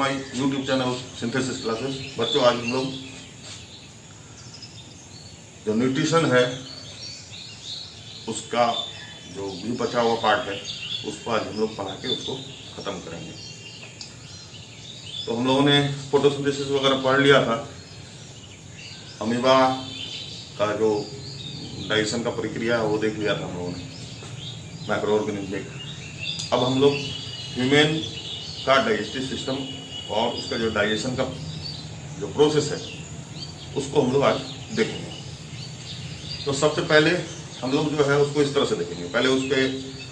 My YouTube channel synthesis classes. बच्चों, आज हम लोग जो न्यूट्रिशन है उसका जो भी बचा हुआ पार्ट है उसको आज हम लोग पढ़ा के उसको ख़त्म करेंगे। तो हम लोगों ने फोटोसिंथेसिस वगैरह पढ़ लिया था, अमीबा का जो डाइजेशन का प्रक्रिया है वो देख लिया था हम लोगों ने, माइक्रो ऑर्गेनिज्म। अब हम लोग ह्यूमन का डाइजेस्टिव सिस्टम और उसका जो डाइजेशन का जो प्रोसेस है उसको हम लोग आज देखेंगे। तो सबसे पहले हम लोग जो है उसको इस तरह से देखेंगे। पहले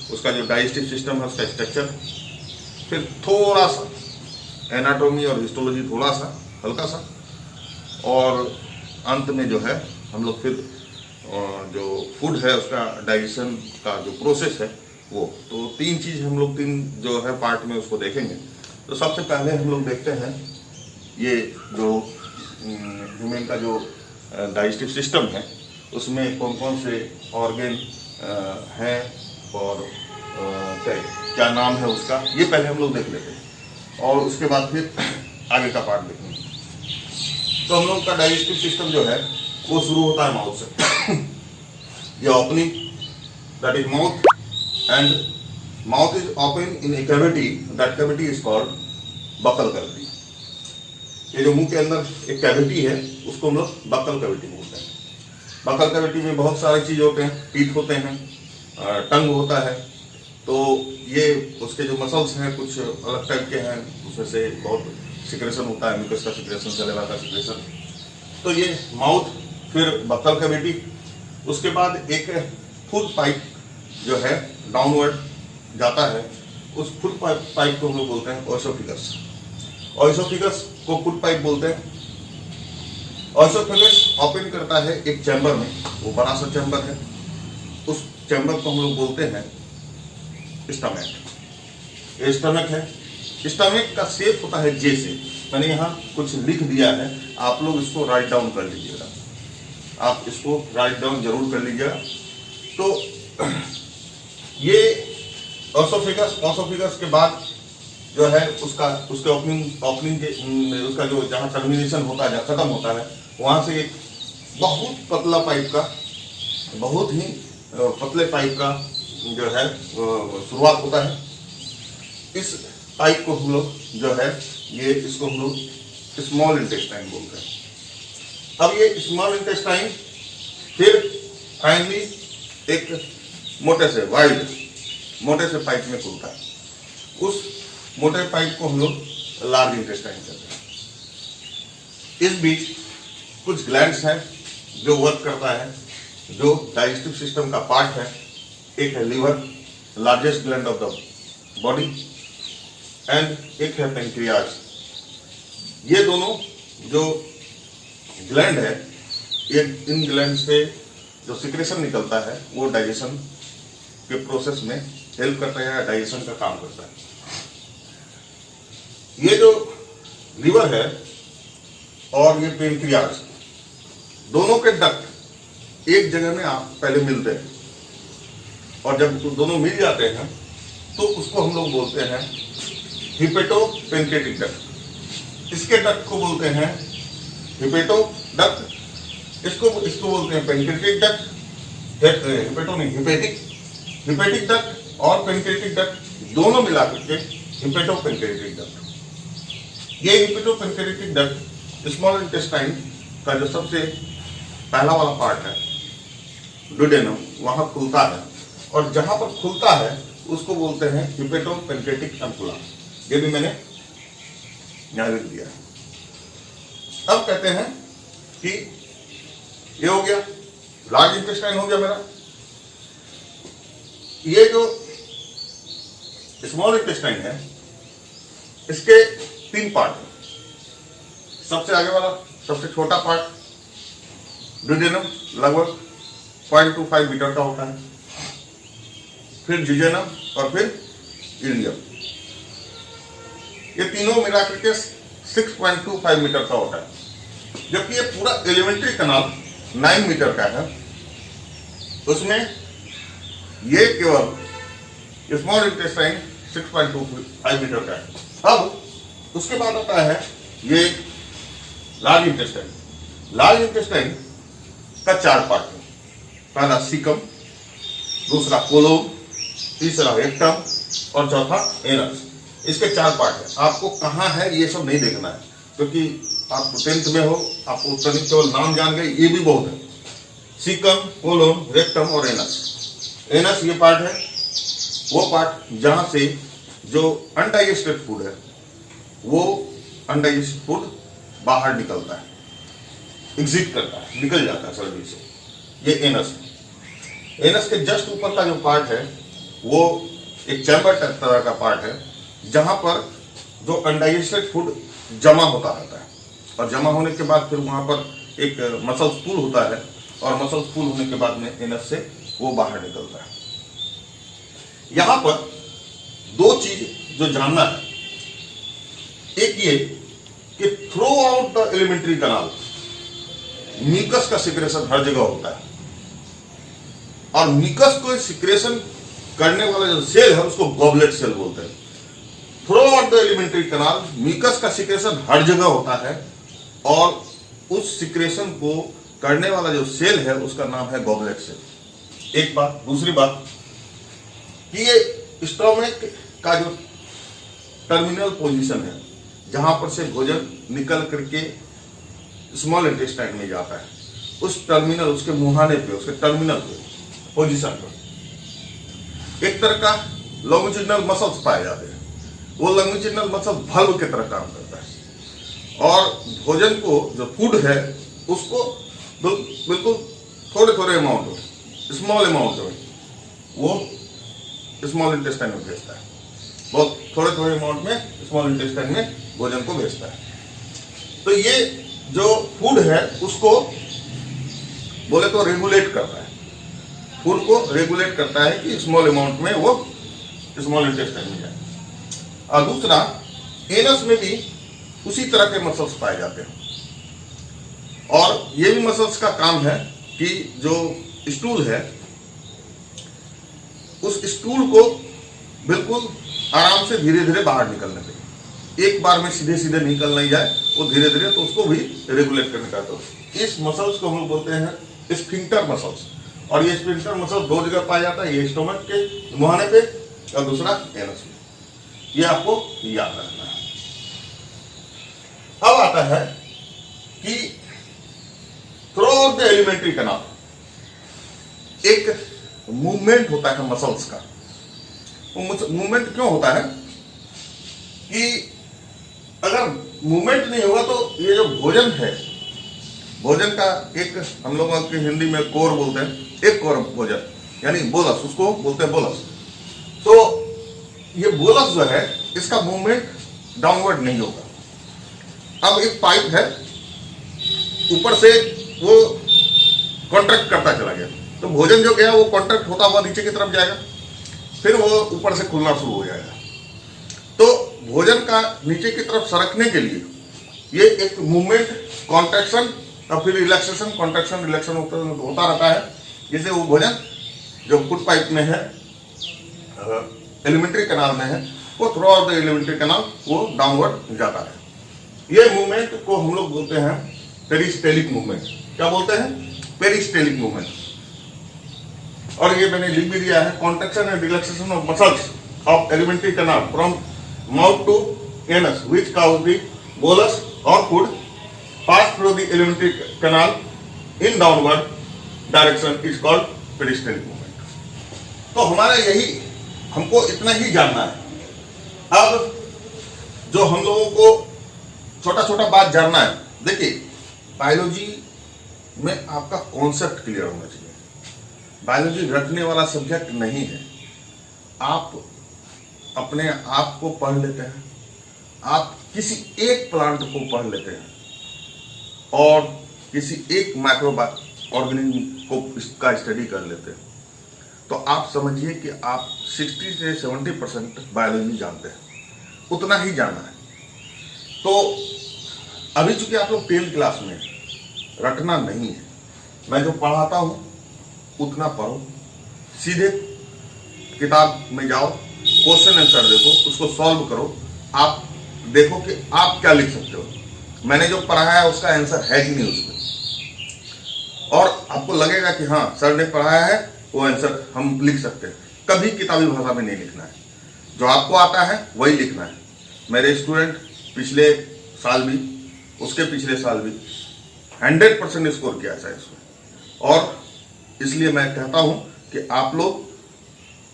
उसका जो डाइजेस्टिव सिस्टम है उसका स्ट्रक्चर, फिर थोड़ा सा एनाटॉमी और हिस्टोलॉजी थोड़ा सा हल्का सा, और अंत में जो है हम लोग फिर जो फूड है उसका डाइजेशन का जो प्रोसेस है वो। तो तीन जो है पार्ट में उसको देखेंगे। तो सबसे पहले हम लोग देखते हैं ये जो ह्यूमन का जो डाइजेस्टिव सिस्टम है उसमें कौन कौन से ऑर्गन हैं और क्या नाम है उसका, ये पहले हम लोग देख लेते हैं और उसके बाद फिर आगे का पार्ट देखेंगे। तो हम लोग का डाइजेस्टिव सिस्टम जो है वो शुरू होता है माउथ से। ये opening, that is mouth, and mouth is open in A cavity, that cavity is called buccal cavity. ये जो मुंह के अंदर एक कैविटी है उसको हम लोग बकल कैविटी बोलते हैं। बकल कैविटी में बहुत सारी चीज़ होते हैं, टीथ होते हैं, टंग होता है। तो ये उसके जो मसल्स हैं कुछ अलग टाइप के हैं, उसमें से बहुत सिक्रेशन होता है, म्यूकस का सिक्रेशन, सलेवा का सिक्रेशन। तो ये माउथ, फिर बकल कैविटी, उसके बाद एक फुल पाइप जो है डाउनवर्ड जाता है, उस फुल पाइप को हम लोग बोलते हैं ओएसोफेगस। ओएसोफेगस को फुल पाइप बोलते हैं। ओएसोफेगस ओपन करता है एक चैम्बर में, वो बड़ा सा चैम्बर है, उस चैम्बर को हम लोग बोलते हैं स्टमक। ये स्टमक है। स्टमक का शेप होता है जे से। मैंने यहाँ कुछ लिख दिया है, आप लोग इसको राइट डाउन कर लीजिएगा। आप इसको राइट डाउन जरूर कर लीजिएगा। तो ये ओएसोफेगस के बाद जो है उसके ओपनिंग के उसका जो जहाँ टर्मिनेशन होता है, जहाँ खत्म होता है, वहाँ से एक बहुत पतला पाइप का, बहुत ही पतले पाइप का जो है शुरुआत होता है। इस पाइप को हम लोग जो है इसको हम लोग स्मॉल इंटेस्टाइन बोलते हैं। अब ये स्मॉल इंटेस्टाइन फिर फाइनली एक मोटे से पाइप में खुलता है। उस मोटे पाइप को हम लोग लार्ज इंटेस्टाइन कहते हैं। इस बीच कुछ ग्लैंड्स हैं जो वर्क करता है, जो डाइजेस्टिव सिस्टम का पार्ट है। एक है liver, largest gland of the body, and एक है पेंक्रियाज। ये दोनों जो ग्लैंड है, ये इन ग्लैंड से जो सिक्रेशन निकलता है वो डाइजेशन के प्रोसेस में हेल्प करता है, डाइजेशन का काम करता है। ये जो लीवर है और ये पेंक्रियाज, दोनों के डक्ट एक जगह में पहले मिलते हैं, और जब दोनों मिल जाते हैं तो उसको हम लोग बोलते हैं हिपेटो पेनक्रेटिक डक्ट। इसके डक्ट को बोलते हैं हिपेटो डक्ट, इसको बोलते हैं पेनक्रेटिक डक्ट। हिपेटो नहीं, हिपेटिक डक्ट और पेनक्रेटिक डक्ट दोनों मिलाकर के हिपेटो पेनक्रेटिक डक्ट। ये hepato pancreatic duct small intestine का जो सबसे पहला वाला पार्ट है, डुडेनम, वहां खुलता है, और जहां पर खुलता है उसको बोलते हैं हिपेटो पेनक्रेटिक एम्पुला। ये भी मैंने यहां लिख दिया है। अब कहते हैं कि ये हो गया, लार्ज इंटेस्टाइन हो गया मेरा। ये जो स्मॉल इंटेस्टाइन है इसके तीन पार्ट हैं। सबसे आगे वाला, सबसे छोटा पार्ट डुडेनम, लगभग 0.25 मीटर का होता है, फिर जिजेनम और फिर इलियम। ये तीनों मिलाकर के 6.25 मीटर का होता है। जबकि ये पूरा एलिमेंट्री कनाल 9 मीटर का है, उसमें ये केवल स्मॉल इंटेस्टाइन 6.25 मीटर का है। अब उसके बाद आता है ये लार्ज इंटेस्टाइन। लार्ज इंटेस्टाइन का 4 पार्ट है। पहला सीकम, दूसरा कोलोन, तीसरा रेक्टम और चौथा एनस। इसके 4 पार्ट है। आपको कहाँ है ये सब नहीं देखना है, क्योंकि आप 10th में हो, आपको केवल नाम जान गए ये भी बहुत है। सीकम, कोलोन, रेक्टम और एनस। एनस ये पार्ट है, वो पार्ट जहां से जो अनडाइजेस्टेड फूड है वो अनडाइजेस्टेड फूड बाहर निकलता है, एग्जिट करता है, निकल जाता है सर्दी से। ये एनस है। एनस के जस्ट ऊपर का जो पार्ट है वो एक चैम्बर तरह का पार्ट है, जहां पर जो अनडाइजेस्टेड फूड जमा होता रहता है, और जमा होने के बाद फिर वहां पर एक मसल स्पूल होता है, और मसल स्पूल होने के बाद में एनस से वो बाहर निकलता है। यहां पर 2 चीज जो जानना है, एक ये कि throughout the alimentary canal mucus का सिक्रेशन हर जगह होता है, और म्यूकस को सिक्रेशन करने वाला जो सेल है उसको गॉबलेट सेल बोलते हैं। Throughout the alimentary canal mucus का सिक्रेशन हर जगह होता है, और उस सिक्रेशन को करने वाला जो सेल है उसका नाम है गॉबलेट सेल। एक बात। दूसरी बात कि ये स्टोमक का जो टर्मिनल पोजीशन है, जहां पर से भोजन निकल करके स्मॉल इंटेस्टाइन में जाता है, उस टर्मिनल, उसके मुहाने पे, उसके टर्मिनल पे, पोजीशन पर एक तरह का लॉन्गिट्यूडिनल मसल्स पाए जाते हैं। वो लॉन्गिट्यूडिनल मसल valve की तरह काम करता है, और भोजन को जो फूड है उसको बिल्कुल थोड़े अमाउंट में, स्मॉल अमाउंट में वो स्मॉल इंटेस्टाइन में भेजता है। बहुत थोड़े अमाउंट में स्मॉल इंटेस्टाइन में भोजन को भेजता है। तो ये जो फूड है उसको बोले तो रेगुलेट करता है, फूड को रेगुलेट करता है कि स्मॉल अमाउंट में वो स्मॉल इंटेस्टाइन में जाए। और दूसरा, एनस में भी उसी तरह के मसल्स पाए जाते हैं, और ये भी मसल्स का काम है कि जो स्टूल है उस स्टूल को बिल्कुल आराम से धीरे धीरे बाहर निकलने दें। एक बार में सीधे सीधे निकल नहीं जाए, वो धीरे धीरे, तो उसको भी रेगुलेट करने का। तो इस मसल्स को हम बोलते हैं स्फिंक्टर मसल्स, और ये स्फिंक्टर मसल 2 जगह पाया जाता है, ये स्टोमक के मुहाने पे और दूसरा एनस में। ये आपको याद रखना है। अब आता है कि throughout the alimentary canal एक मूवमेंट होता है मसल्स का। वो मूवमेंट क्यों होता है कि अगर मूवमेंट नहीं होगा तो ये जो भोजन है, भोजन का एक, हम लोग की हिंदी में कोर बोलते हैं, एक कोर भोजन यानी बोलस, उसको बोलते हैं बोलस। तो ये बोलस जो है इसका मूवमेंट डाउनवर्ड नहीं होगा। अब एक पाइप है, ऊपर से वो कॉन्ट्रैक्ट करता चला गया, तो भोजन जो गया वो कॉन्ट्रैक्ट होता हुआ नीचे की तरफ जाएगा, फिर वो ऊपर से खुलना शुरू हो जाएगा। तो भोजन का नीचे की तरफ सरकने के लिए ये एक मूवमेंट, कॉन्ट्रैक्शन और फिर रिलैक्सेशन, कॉन्ट्रैक्शन रिलैक्सेशन होता रहता है, जिससे वो भोजन जो फूड पाइप में है, एलिमेंट्री कैनाल में है, वो through out the alimentary canal वो डाउनवर्ड जाता है। ये मूवमेंट को हम लोग बोलते हैं पेरिस्टेलिक मूवमेंट। क्या बोलते हैं? Peristaltic movement. और ये मैंने लिख भी दिया है, contraction and relaxation of muscles of alimentary canal from mouth to anus which cause the bolus और food pass through the alimentary canal in downward direction is called peristaltic movement. तो हमारा यही, हमको इतना ही जानना है। अब जो हम लोगों को छोटा छोटा बात जानना है, देखिए बायोलॉजी में आपका कॉन्सेप्ट क्लियर होना चाहिए। बायोलॉजी रटने वाला सब्जेक्ट नहीं है। आप अपने आप को पढ़ लेते हैं, आप किसी एक प्लांट को पढ़ लेते हैं और किसी एक माइक्रो ऑर्गेनिज्म को इसका स्टडी कर लेते हैं, तो आप समझिए कि आप 60 से 70% बायोलॉजी जानते हैं। उतना ही जानना है। तो अभी चूंकि आप लोग 10th क्लास में, रटना नहीं है। मैं जो पढ़ाता हूँ उतना पढ़ो, सीधे किताब में जाओ, क्वेश्चन आंसर देखो, उसको सॉल्व करो। आप देखो कि आप क्या लिख सकते हो। मैंने जो पढ़ाया है उसका आंसर है कि नहीं उसमें, और आपको लगेगा कि हाँ सर ने पढ़ाया है वो आंसर हम लिख सकते हैं। कभी किताबी भाषा में नहीं लिखना है, जो आपको आता है वही लिखना है। मेरे स्टूडेंट पिछले साल भी, उसके पिछले साल भी 100% स्कोर किया साइंस में, और इसलिए मैं कहता हूं कि आप लोग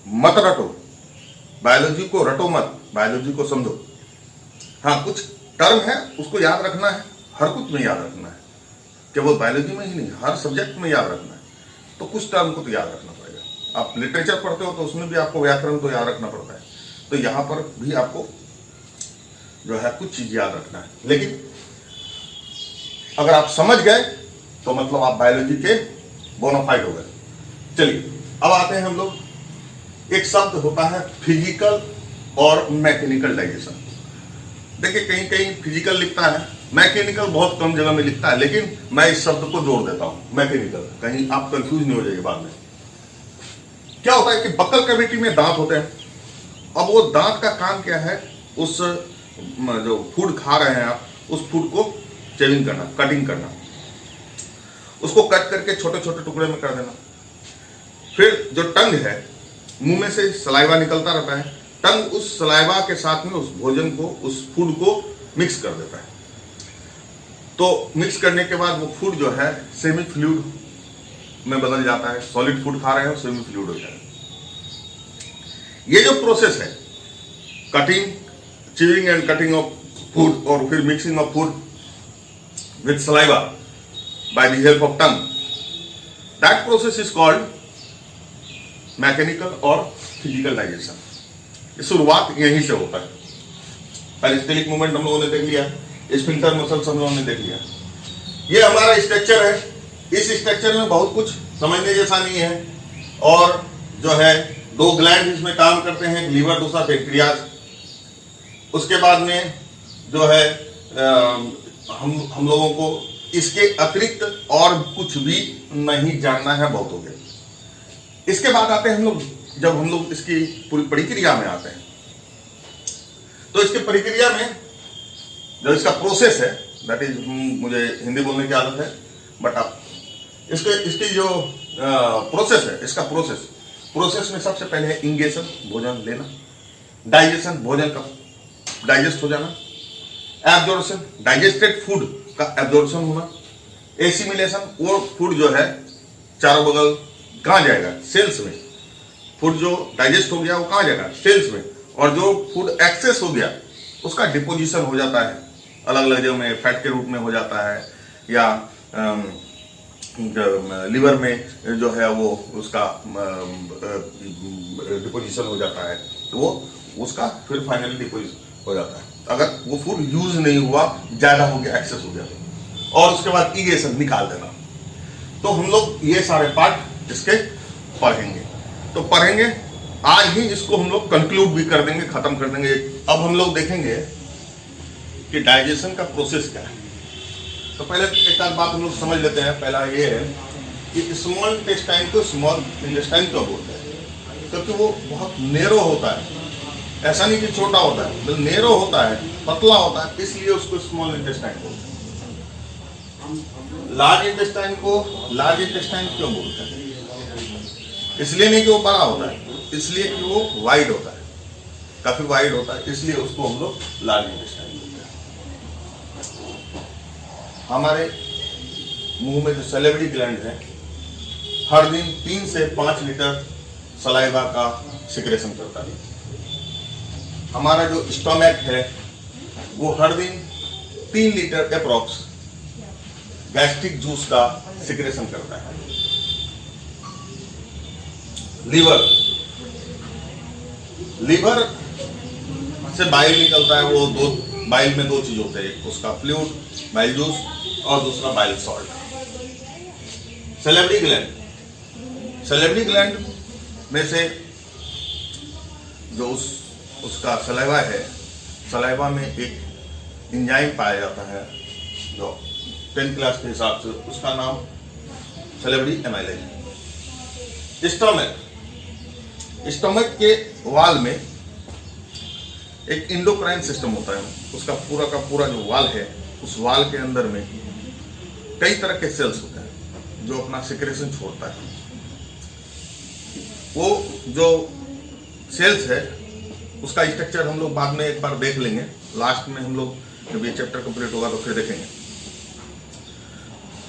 मत रटो, बायोलॉजी को रटो मत, बायोलॉजी को समझो। हाँ कुछ टर्म है उसको याद रखना है, हर कुछ में याद रखना है, केवल बायोलॉजी में ही नहीं, हर सब्जेक्ट में याद रखना है। तो कुछ टर्म को तो याद रखना पड़ेगा। आप लिटरेचर पढ़ते हो तो उसमें भी आपको व्याकरण तो याद रखना पड़ता है, तो यहाँ पर भी आपको जो है कुछ चीज याद रखना है। लेकिन अगर आप समझ गए तो मतलब आप बायोलॉजी के बोनाफाइड हो गए। चलिए अब आते हैं हम लोग, एक शब्द होता है फिजिकल और मैकेनिकल डाइजेशन। देखिए कहीं कहीं फिजिकल लिखता है, मैकेनिकल बहुत कम जगह में लिखता है, लेकिन मैं इस शब्द को जोड़ देता हूं मैकेनिकल, कहीं आप कंफ्यूज नहीं हो जाएंगे बाद में। क्या होता है कि बक्कल कैविटी में दांत होते हैं। अब वो दांत का काम क्या है, उस जो फूड खा रहे हैं आप, उस फूड को चेविंग करना, कटिंग करना, उसको कट करके छोटे छोटे टुकड़े में कर देना। फिर जो टंग है, मुंह में से सलाइवा निकलता रहता है, टंग उस सलाइवा के साथ में उस भोजन को, उस फूड को मिक्स कर देता है। तो मिक्स करने के बाद वो फूड जो है सेमी फ्लूइड में बदल जाता है। सॉलिड फूड खा रहे हैं सेमी फ्लूइड हो जाएगा। ये जो प्रोसेस है cutting, chewing and cutting of food, और फिर mixing of food with saliva by the help of tongue, that process is called mechanical और फिजिकल डाइजेशन। शुरुआत यहीं से होता है। पेरिस्टेलिक मूवमेंट हम लोगों ने देख लिया, स्फिंक्टर मसल्स हम लोगों ने देख लिया। ये हमारा स्ट्रक्चर है। इस स्ट्रक्चर में बहुत कुछ समझने जैसा नहीं है, और जो है दो ग्लैंड इसमें काम करते हैं, लीवर, दूसरा पेनक्रियाज। उसके बाद में जो है हम लोगों को इसके अतिरिक्त और कुछ भी नहीं जानना है, बहुत हो गया। इसके बाद आते हैं हम लोग, जब हम लोग इसकी पूरी प्रक्रिया में आते हैं, तो इसकी प्रक्रिया में जो इसका प्रोसेस है, दैट इज, मुझे हिंदी बोलने की आदत है, बट आप इसकी जो प्रोसेस है, इसका प्रोसेस में सबसे पहले है इंगेशन, भोजन लेना, डाइजेशन, भोजन का डाइजेस्ट हो जाना, एब्जॉर्प्शन, डाइजेस्टेड फूड का एब्जॉर्प्शन होना, एसिमिलेशन, वो फूड जो है चारों बगल कहाँ जाएगा, सेल्स में। फूड जो डाइजेस्ट हो गया वो कहाँ जाएगा, सेल्स में। और जो फूड एक्सेस हो गया उसका डिपोजिशन हो जाता है अलग अलग जगह में, फैट के रूप में हो जाता है, या लिवर में जो है वो उसका डिपोजिशन हो जाता है, तो वो उसका फिर फाइनली डिपोजिशन हो जाता है। अगर वो फूड यूज नहीं हुआ, ज्यादा हो गया, एक्सेस हो गया, और उसके बाद इगेशन, निकाल देना। तो हम लोग ये सारे पार्ट इसके पढ़ेंगे। तो पढ़ेंगे आज ही, इसको हम लोग कंक्लूड भी कर देंगे, खत्म कर देंगे। अब हम लोग देखेंगे कि डाइजेशन का प्रोसेस क्या है। तो पहले एक आध बात हम लोग समझ लेते हैं। पहला ये है कि स्मॉल इंटेस्टाइन को स्मॉल इंटेस्टाइन क्यों बोलते हैं, क्योंकि वो बहुत नेरो होता है। ऐसा नहीं कि छोटा होता है, मतलब नेरो होता है, पतला होता है, इसलिए उसको स्मॉल इंटेस्टाइन बोलते हैं। लार्ज इंटेस्टाइन को लार्ज इंटेस्टाइन क्यों बोलते हैं, इसलिए नहीं कि वो बड़ा होता है, इसलिए कि वो वाइड होता है, काफी वाइड होता है, इसलिए उसको हम लोग लार्ज इंटेस्टाइन बोलते हैं। हमारे मुंह में जो सैलिवरी ग्लैंड है, हर दिन 3 से 5 लीटर सलाइवा का सिक्रेशन करता है। हमारा जो स्टमक है वो हर दिन 3 लीटर अप्रॉक्स गैस्ट्रिक जूस का सिक्रेशन करता है। लीवर से बाइल निकलता है, वो दो बाइल में 2 चीज होते हैं, एक उसका फ्लूइड बाइल जूस और दूसरा बाइल सॉल्ट। सैलिवरी ग्लैंड में से जो उसका सलाइवा है, सलाइवा में एक एंजाइम पाया जाता है जो 10th क्लास के हिसाब से उसका नाम सैलिवरी एमाइलेज है। स्टमक के वाल में एक इंडोक्राइन सिस्टम होता है, उसका पूरा का पूरा जो वाल है, उस वाल के अंदर में कई तरह के सेल्स होते हैं जो अपना सिक्रेशन छोड़ता है। वो जो सेल्स है उसका स्ट्रक्चर हम लोग बाद में एक बार देख लेंगे, लास्ट में हम लोग जब ये चैप्टर कंप्लीट होगा तो फिर देखेंगे।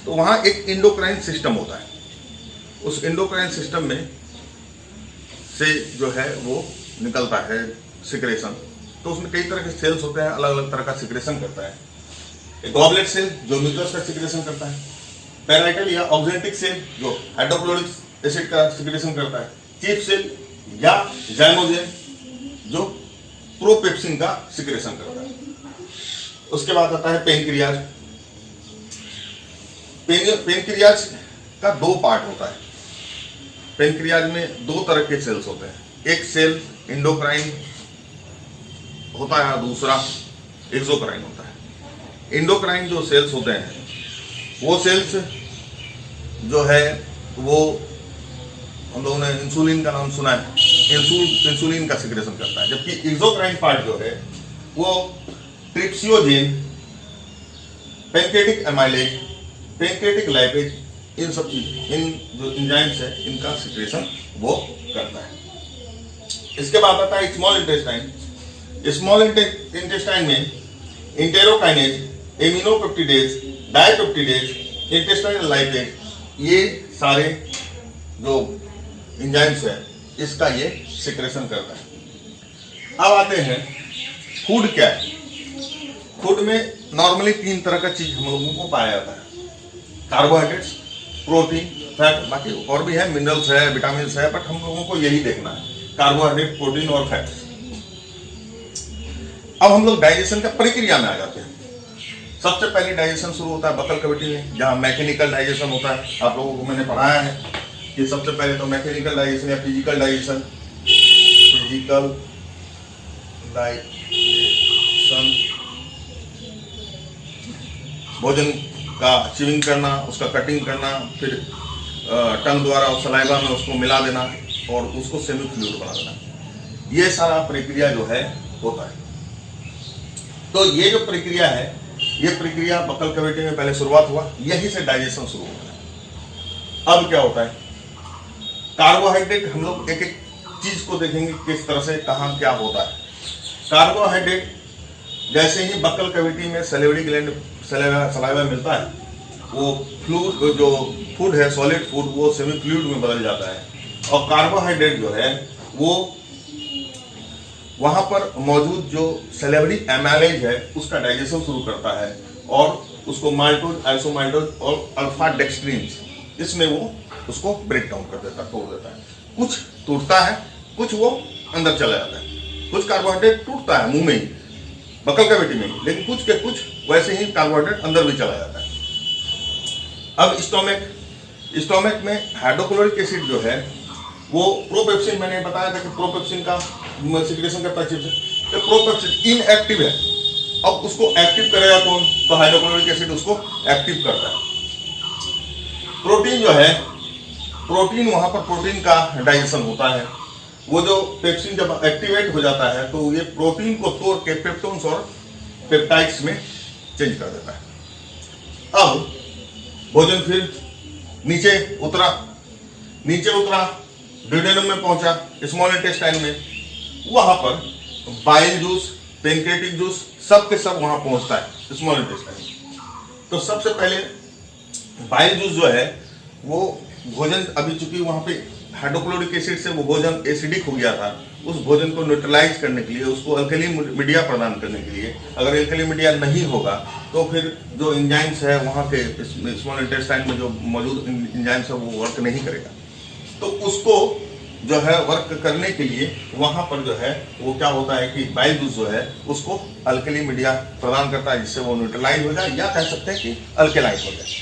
तो वहाँ एक इंडोक्राइन सिस्टम होता है, उस इंडोक्राइन सिस्टम में से जो है वो निकलता है सिक्रेशन। तो उसमें कई तरह के सेल्स होते हैं, अलग अलग तरह का सिक्रेशन करता है। एक गॉबलेट सेल जो म्यूकस का सिक्रेशन करता है, पैराइटल या ऑक्जेंटिक सेल जो हाइड्रोक्लोरिक एसिड का सिक्रेशन करता है, चीफ सेल या जाइमोजेन जो प्रोपेप्सिन का सिक्रेशन करता है। उसके बाद आता है पेनक्रियाज। पेनक्रियाज का दो पार्ट होता है। पेनक्रियाज में दो तरह के सेल्स होते हैं, एक सेल इंडोक्राइन होता है, दूसरा एक्सोक्राइन होता है। इंडोक्राइन जो सेल्स होते हैं वो सेल्स जो है वो हम लोगों ने इंसुलिन का नाम सुना है, इंसुलिन का सिक्रेशन करता है। जबकि एक्सोक्राइन पार्ट जो है वो ट्रिप्सियोजेन, पैनक्रियाटिक एमाइलेज, पैनक्रियाटिक लाइपेज, इन सब चीज, इन जो एंजाइम्स है इनका सिक्रेशन वो करता है। इसके बाद आता है स्मॉल इंटेस्टाइन। स्मॉल इंटेस्टाइन में इंटेरोकाइनेज, एमिनोपेप्टिडेज, डाइपेप्टिडेज, इंटेस्टाइनल लाइपेज, ये सारे जो एंजाइम्स है इसका ये सिक्रेशन करता है। अब आते हैं फूड क्या है। फूड में नॉर्मली तीन तरह का चीज हम लोगों को पाया जाता है, कार्बोहाइड्रेट्स, प्रोटीन, फैट, बाकी और भी है, मिनरल्स है, विटामिन है, बट हम लोगों को यही देखना है, कार्बोहाइड्रेट, प्रोटीन और फैट। अब हम लोग डाइजेशन का प्रक्रिया में आ जाते हैं। सबसे पहले डाइजेशन शुरू होता है बकल कैविटी में, जहाँ मैकेनिकल डाइजेशन होता है। आप लोगों को मैंने पढ़ाया है कि सबसे पहले तो मैकेनिकल डाइजेशन या फिजिकल डाइजेशन, भोजन का च्यूइंग करना, उसका कटिंग करना, फिर टंग द्वारा और सलाइवा में उसको मिला देना और उसको सेमी फ्लूइड बना देना, ये सारा प्रक्रिया जो है होता है। तो ये जो प्रक्रिया है, ये प्रक्रिया बकल कैविटी में पहले शुरुआत हुआ, यहीं से डाइजेशन शुरू होता है। अब क्या होता है, कार्बोहाइड्रेट हम लोग एक एक चीज को देखेंगे किस तरह से कहाँ क्या होता है। कार्बोहाइड्रेट जैसे ही बकल कैविटी में सैलिवरी ग्लैंड सलाइवा मिलता है, वो फ्लूइड जो फूड है, सॉलिड फूड, वो सेमी फ्लूइड में बदल जाता है और कार्बोहाइड्रेट जो है वो वहां पर मौजूद जो सैलिवरी एमाइलेज है उसका डाइजेशन शुरू करता है और उसको माल्टोज, आइसोमाल्टोज और अल्फा डेक्सट्रीन्स, इसमें वो उसको ब्रेक डाउन कर देता है, तोड़ देता है। कुछ टूटता है, कुछ वो अंदर चला जाता है। कुछ कार्बोहाइड्रेट टूटता है मुंह में ही, बकल कैविटी में ही, लेकिन कुछ के कुछ वैसे ही कार्बोहाइड्रेट अंदर भी चला जाता है। अब स्टोमक में हाइड्रोक्लोरिक एसिड जो है वो प्रोपेप्सिन, मैंने बताया था कि प्रोपेप्सिन का सिक्रेशन करता है चिप से, तो प्रोपेप्सिन इनएक्टिव है। अब उसको एक्टिव करेगा कौन, तो हाइड्रोक्लोरिक एसिड उसको एक्टिव करता है। प्रोटीन जो है, प्रोटीन वहां पर प्रोटीन का डाइजेशन होता है। वो जो पेप्सिन जब एक्टिवेट हो जाता है तो ये प्रोटीन को तोड़ के पेप्टोन्स और पेप्टाइड्स में चेंज कर देता है। अब भोजन फिर नीचे उतरा, ड्यूडेनम में पहुंचा, स्मॉल इंटेस्टाइन में, वहां पर बाइल जूस, पेनक्रियाटिक जूस, सब के सब वहां पहुंचता है स्मॉल इंटेस्टाइन। तो सबसे पहले बाइल जूस जो है वो भोजन, अभी चूंकि वहां पे हाइड्रोक्लोरिक एसिड से वो भोजन एसिडिक हो गया था, उस भोजन को न्यूट्रलाइज करने के लिए, उसको अल्कली मीडिया प्रदान करने के लिए, अगर अल्कली मीडिया नहीं होगा तो फिर जो एंजाइम्स है वहाँ के स्मॉल इंटेस्टाइन में जो मौजूद एंजाइम्स है वो वर्क नहीं करेगा। तो उसको जो है वर्क करने के लिए वहाँ पर जो है वो क्या होता है कि बाइल जूस जो है उसको अल्कली मीडिया प्रदान करता है, जिससे वो न्यूट्रलाइज हो जाए, या कह सकते हैं कि अल्केलाइज हो जाए।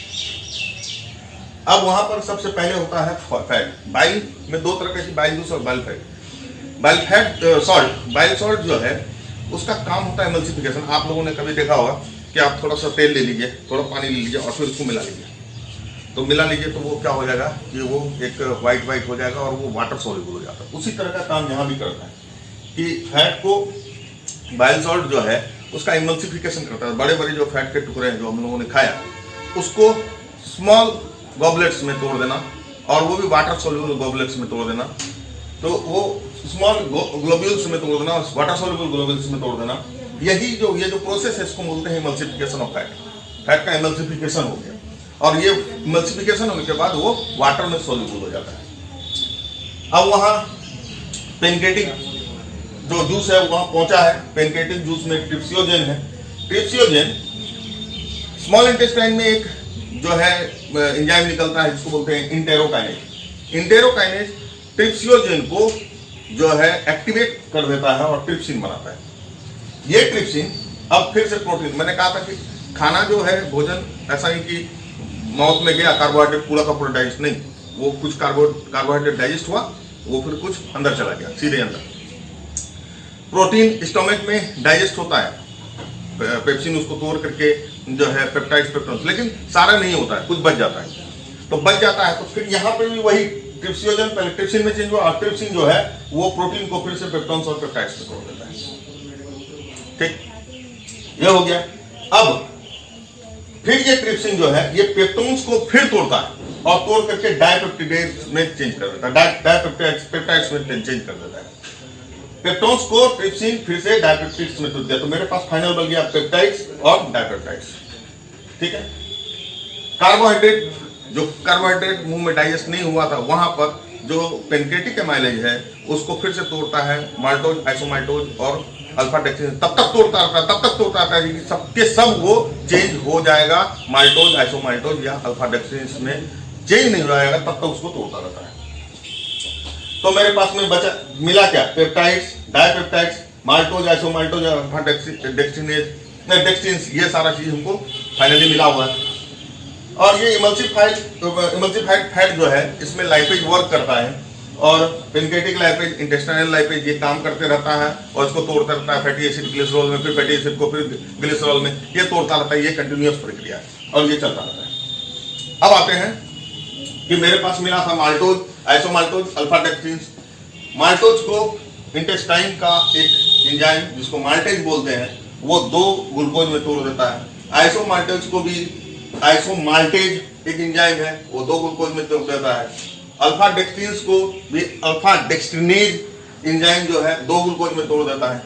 अब वहां पर सबसे पहले होता है फैट। बाइल में दो तरह की, बाइल जूस और बाइल फैट। बाइल सॉल्ट जो है उसका काम होता है एमल्सिफिकेशन। आप लोगों ने कभी देखा होगा कि आप थोड़ा सा तेल ले लीजिए, थोड़ा पानी ले लीजिए और फिर उसको मिला लीजिए, तो मिला लीजिए तो वो क्या हो जाएगा कि वो एक वाइट हो जाएगा और वो वाटर सोल्यूबल हो जाता है। उसी तरह का काम यहाँ भी करता है कि फैट को बाइल सॉल्ट जो है उसका इमल्सिफिकेशन करता है। बड़े बड़े जो फैट के टुकड़े हैं जो हम लोगों ने खाया उसको स्मॉल गॉबलेट्स में तोड़ देना, और वो भी वाटर सोल्यूबल गॉबलेट्स में तोड़ देना। तो वो स्मॉल ग्लोब्यूल्स में तोड़ देना, वाटर सोल्यूबल ग्लोब्यूल्स में तोड़ देना। यही जो ये जो प्रोसेस है इसको बोलते हैं इमल्सिफिकेशन ऑफ फैट। फैट का इमल्सिफिकेशन हो गया, और ये इमल्सिफिकेशन होने के बाद वो वाटर में सोल्यूबल हो जाता है। अब वहाँ पेनकेटिक जो जूस है वहाँ पहुंचा है। पेनकेटिक जूस में ट्रिप्सियोजेन है। ट्रिप्सियोजेन स्मॉल इंटेस्टाइन में एक जो है एंजाइम निकलता है जिसको बोलते हैं इंटेरोकाइनेज। इंटेरोकाइनेज ट्रिप्सियोजेन को जो है एक्टिवेट कर देता है और ट्रिप्सिन बनाता है। ये ट्रिप्सिन अब फिर से प्रोटीन, मैंने कहा था कि खाना जो है भोजन ऐसा नहीं कि माउथ में गया कार्बोहाइड्रेट पूरा का पूरा डाइजेस्ट नहीं, वो कुछ कार्बोहाइड्रेट डाइजेस्ट हुआ, वो फिर कुछ अंदर चला गया सीधे अंदर। प्रोटीन स्टोमक में डाइजेस्ट होता है, पेप्सिन उसको तोड़ करके जो है पेप्टाइड्स पेप्टोन्स, लेकिन सारा नहीं होता है, कुछ बच जाता है। तो बच जाता है तो फिर यहाँ पे भी वही ट्रिप्सियोजेन पहले ट्रिप्सिन में चेंज हुआ, और ट्रिप्सिन जो है वो प्रोटीन को फिर से पेप्टोन्स और पेप्टाइड्स में तोड़ देता है। ठीक, ये हो गया। अब फिर ये ट्रिप्सिन जो है ये पेप्टोन्स को फिर तोड़ता है और तोड़ करके डाइपेप्टिडेज में चेंज कर देता है, डाइपेप्टाइड्स में चेंज कर देता है। पेप्टोन्स को ट्रिप्सिन फिर से डाइपेप्टिड्स में तोड़ दिया, तो मेरे पास फाइनल बन गया पेप्टाइड्स और डाइपेप्टाइड्स। ठीक है। कार्बोहाइड्रेट, जो कार्बोहाइड्रेट मुंह में डाइजेस्ट नहीं हुआ था वहां पर जो पेनकेटिक एमाइलेज है उसको फिर से तोड़ता है माल्टोज, आइसोमाल्टोज और अल्फा डेक्सिन। तब तक तोड़ता रहता है कि सबके सब वो चेंज हो जाएगा, माल्टोज, आइसोमाल्टोज या अल्फा डेक्सिन में चेंज नहीं हो जाएगा, तब तक उसको तोड़ता रहता है। तो मेरे पास में बचा मिला क्या, पेप्टाइड्स, डाइपेप्टाइड्स, माल्टोज, आइसोमाल्टोज, अल्फा डेक्सिन्स, ये सारा चीज हमको फाइनली मिला हुआ है। और ये इमल्सिफाइड फैट जो है इसमें लाइपेज वर्क करता है, और पेनकेटिक लाइपेज, इंटेस्टाइनल लाइपेज ये काम करते रहता है और इसको तोड़ता रहता है फैटी एसिड ग्लिसरॉल में, फिर फैटी एसिड को फिर ग्लिसरॉल में, ये तोड़ता रहता है। ये कंटिन्यूअस प्रक्रिया है और ये चलता रहता है। अब आते हैं कि मेरे पास मिला था माल्टोज, आइसोमाल्टोज, अल्फा डेक्सिन्स। माल्टोज को इंटेस्टाइन का एक एंजाइम जिसको माल्टेज बोलते हैं वो 2 ग्लूकोज में तोड़ देता है। आइसोमाल्टोज को भी आइसोमाल्टेज एक एंजाइम है, वो 2 ग्लूकोज में तोड़ देता है। अल्फा डेक्सिन्स को भी अल्फा डेक्सट्रिनेज एंजाइम जो है 2 ग्लूकोज में तोड़ देता है।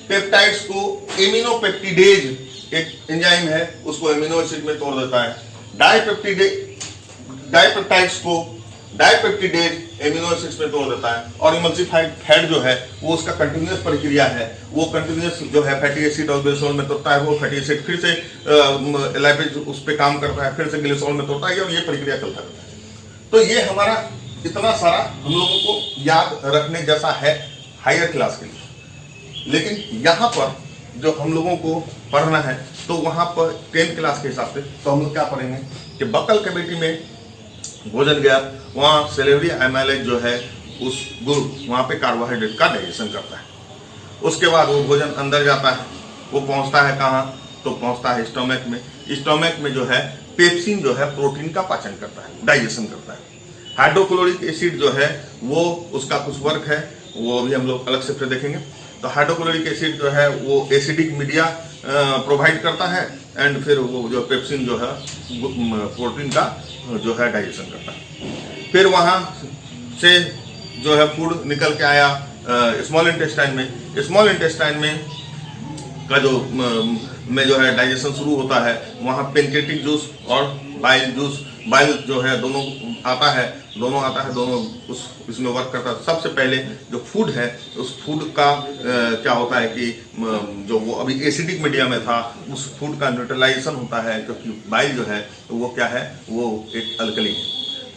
पेप्टाइड्स को एमिनोपेप्टिडेज एक एंजाइम है, उसको एमिनो एसिड में तोड़ देता है। डाइपेप्टाइड्स को डाइपेप्टिडेज एमिनो एसिड्स में तोड़ देता है। और इमल्सिफाइड फैट जो है वो उसका कंटिन्यूअस प्रक्रिया है, वो कंटिन्यूअस जो है फैटी एसिड और ग्लिसरॉल में तोड़ता है, वो फैटी एसिड फिर से लाइपेज उस पर काम करता है, फिर से ग्लिसरॉल में तोड़ता है, और ये प्रक्रिया चलता रहता है। तो ये हमारा इतना सारा हम लोगों को याद रखने जैसा है हायर क्लास के लिए, लेकिन यहाँ पर जो हम लोगों को पढ़ना है तो वहाँ पर 10th क्लास के हिसाब से तो हम लोग क्या पढ़ेंगे कि बकल कैविटी में भोजन गया, वहाँ सेलेवरी एमाइलेज जो है उस गुड़ वहाँ पे कार्बोहाइड्रेट का डाइजेशन करता है। उसके बाद वो भोजन अंदर जाता है, वो पहुँचता है कहाँ, तो पहुँचता है स्टोमक में। स्टोमक में जो है पेप्सिन जो है प्रोटीन का पाचन करता है, डाइजेशन करता है। हाइड्रोक्लोरिक एसिड जो है वो उसका कुछ वर्क है, वो अभी हम लोग अलग से फिर देखेंगे। तो हाइड्रोक्लोरिक एसिड जो है वो एसिडिक मीडिया प्रोवाइड करता है, एंड फिर वो जो पेप्सिन जो है प्रोटीन का जो है डाइजेशन करता है। फिर वहाँ से जो है फूड निकल के आया स्मॉल इंटेस्टाइन में। स्मॉल इंटेस्टाइन में का जो है डाइजेशन शुरू होता है, वहाँ पेनकेटिक जूस और बाइल जूस, बाइल जो है दोनों आता है, दोनों इसमें वर्क करता है। सबसे पहले जो फूड है उस फूड का क्या होता है कि जो वो अभी एसिडिक मीडिया में था उस फूड का न्यूट्रलाइजेशन होता है, क्योंकि बाइल जो है तो वो क्या है, वो एक अल्कली है,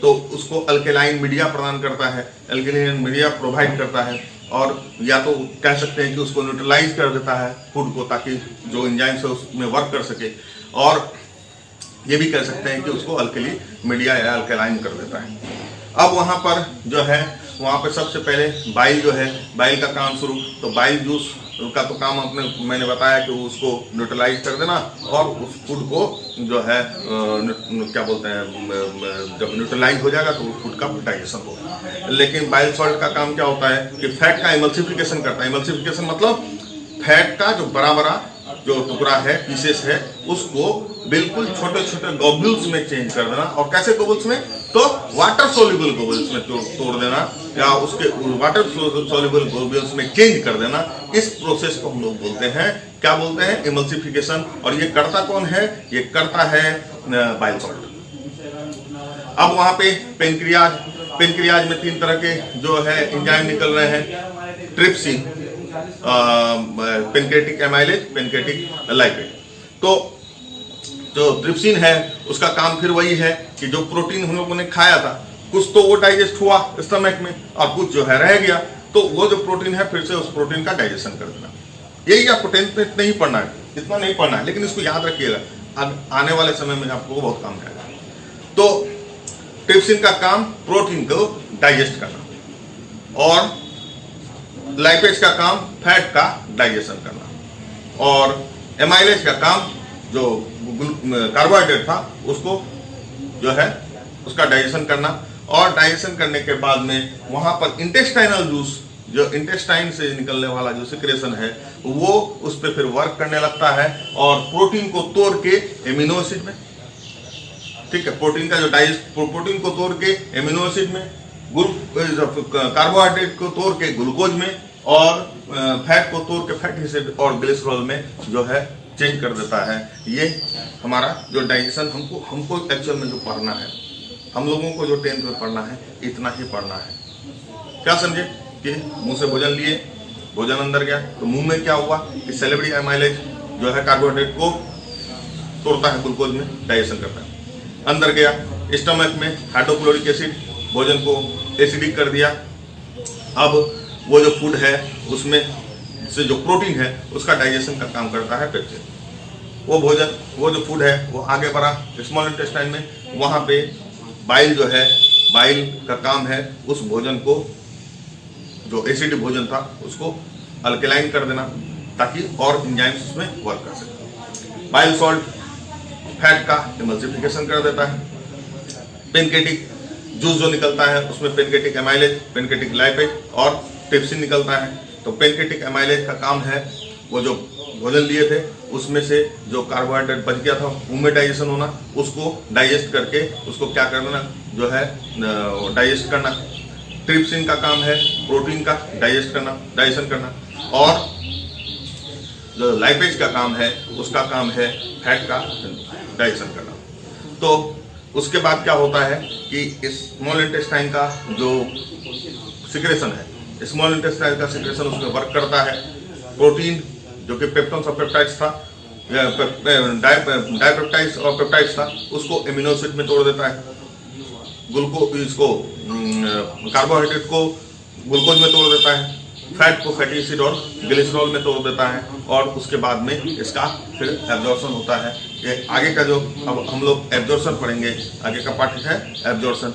तो उसको अल्केलाइन मीडिया प्रदान करता है, अल्केलाइन मीडिया प्रोवाइड करता है, और या तो कह सकते हैं कि उसको न्यूट्रलाइज कर देता है फूड को, ताकि जो एंजाइम्स है उसमें वर्क कर सके, और ये भी कह सकते हैं कि उसको अल्कली मीडिया या अल्कलाइन कर देता है। अब वहाँ पर जो है वहाँ पे सबसे पहले बाइल जो है, बाइल का काम शुरू, तो बाइल जूस का तो काम मैंने बताया कि उसको न्यूट्रलाइज कर देना और उस फूड को जो है क्या बोलते हैं, जब न्यूट्रलाइज हो जाएगा तो उस फूड का डाइजेशन होगा। लेकिन बाइल सॉल्ट का काम क्या होता है कि फैट का इमल्सिफिकेशन करता है। इमल्सिफिकेशन मतलब फैट का जो बड़ा बड़ा जो टुकड़ा है, पीसेस है, उसको बिल्कुल छोटे छोटे ग्लोब्यूल्स में चेंज कर देना। और कैसे ग्लोब्यूल्स में? तो वाटर सोल्यूबल ग्लोब्यूल्स में तोड़ देना, या उसके वाटर सोल्यूबल ग्लोब्यूल्स में चेंज कर देना। इस प्रोसेस को हम लोग बोलते हैं, क्या बोलते हैं? इमल्सिफिकेशन। और ये करता कौन है? ये करता है बाइल सॉल्ट। अब वहां पे पेनक्रियाज में 3 तरह के जो है एंजाइम निकल रहे हैं, trypsin, pancreatic amylase, pancreatic lipase. तो जो ट्रिप्सिन है उसका काम फिर वही है कि जो प्रोटीन हम लोगों ने खाया था, कुछ तो वो डाइजेस्ट हुआ स्टमक में और कुछ जो है रह गया, तो वो जो प्रोटीन है फिर से उस प्रोटीन का डाइजेशन कर देना। यही आपको 10th में नहीं पढ़ना है, इतना नहीं पढ़ना है, लेकिन इसको याद रखिएगा, आने वाले समय में आपको बहुत काम आएगा। तो ट्रिप्सिन का काम प्रोटीन को डाइजेस्ट करना, और लाइपेज का काम फैट का डाइजेशन करना, और एमाइलेज का काम जो कार्बोहाइड्रेट था उसको जो है उसका डाइजेशन करना। और डाइजेशन करने के बाद में वहां पर इंटेस्टाइनल जूस, जो इंटेस्टाइन से निकलने वाला जो सिक्रेशन है, वो उस पर फिर वर्क करने लगता है और प्रोटीन को तोड़ के एमिनो एसिड में, ठीक है, प्रोटीन का जो प्रोटीन को तोड़ के एमिनो एसिड में, कार्बोहाइड्रेट को तोड़ के ग्लूकोज में, और फैट को तोड़ के फैटी एसिड और ग्लिसरॉल में जो है चेंज कर देता है। ये हमारा जो डाइजेशन हमको एक्चुअल में जो पढ़ना है, हम लोगों को जो 10th में पढ़ना है, इतना ही पढ़ना है। क्या समझे कि मुंह से भोजन लिए, भोजन अंदर गया, तो मुंह में क्या हुआ कि सेलेब्री एमाइलेज जो है कार्बोहाइड्रेट को तोड़ता है, ग्लूकोज में डाइजेशन करता है, अंदर गया, स्टमक में हाइड्रोक्लोरिक एसिड भोजन को एसिडिक कर दिया। अब वो जो फूड है उसमें से जो प्रोटीन है उसका डाइजेशन का काम करता है। फिर से वो जो फूड है वो आगे बढ़ा स्मॉल इंटेस्टाइन में, वहाँ पे बाइल जो है, बाइल का काम है उस भोजन को, जो एसिडिक भोजन था उसको अल्कलाइन कर देना, ताकि और एंजाइम्स उसमें वर्क कर सके। बाइल सॉल्ट फैट का इमल्सिफिकेशन कर देता है। पेनक्रेटिक जूस जो निकलता है उसमें पेनक्रेटिक एमाइलेज, पेनक्रेटिक लाइपेज और ट्रिप्सिन निकलता है। तो पेनक्रेटिक एमाइलेज का काम है वो जो भोजन लिए थे उसमें से जो कार्बोहाइड्रेट बच गया था उनमें डाइजेशन होना, उसको डाइजेस्ट करके उसको क्या करना जो है डाइजेस्ट करना। ट्रिप्सिन का काम है प्रोटीन का डाइजेस्ट करना, डाइजेशन करना, और जो लाइपेज का काम है उसका काम है फैट का डाइजेशन करना। तो उसके बाद क्या होता है कि स्मॉल इंटेस्टाइन का जो सिक्रेशन है, स्मॉल इंटेस्टाइन का सिक्रेशन उसमें वर्क करता है। प्रोटीन जो कि पेप्टोन्स और पेप्टाइड्स था, डाइपेप्टाइड्स और पेप्टाइड्स था, उसको एमिनो एसिड में तोड़ देता है। इसको कार्बोहाइड्रेट को ग्लूकोज में तोड़ देता है, फैट को फैटी एसिड और ग्लिसरॉल में तोड़ देता है, और उसके बाद में इसका फिर एब्जॉर्प्शन होता है। ये आगे का जो अब हम लोग एब्जॉर्प्शन पढ़ेंगे, आगे का पार्ट है एब्जॉर्प्शन।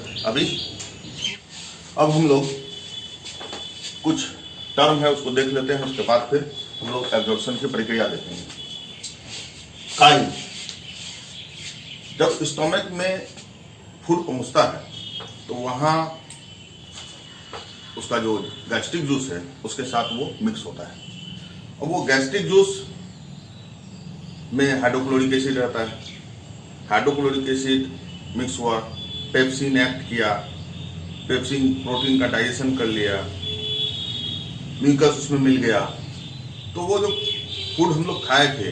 अब हम लोग कुछ टर्म है उसको देख लेते हैं, उसके बाद फिर हम लोग एब्जॉर्प्शन की प्रक्रिया देखेंगे। काइल, जब स्टोमक में फूड पहुंचता है तो वहाँ उसका जो गैस्ट्रिक जूस है उसके साथ वो मिक्स होता है, और वो गैस्ट्रिक जूस में हाइड्रोक्लोरिक एसिड रहता है। हाइड्रोक्लोरिक एसिड मिक्स हुआ, पेप्सिन एक्ट किया, पेप्सिन प्रोटीन का डाइजेशन कर लिया, म्यूकस उसमें मिल गया। तो वो जो फूड हम लोग खाए थे,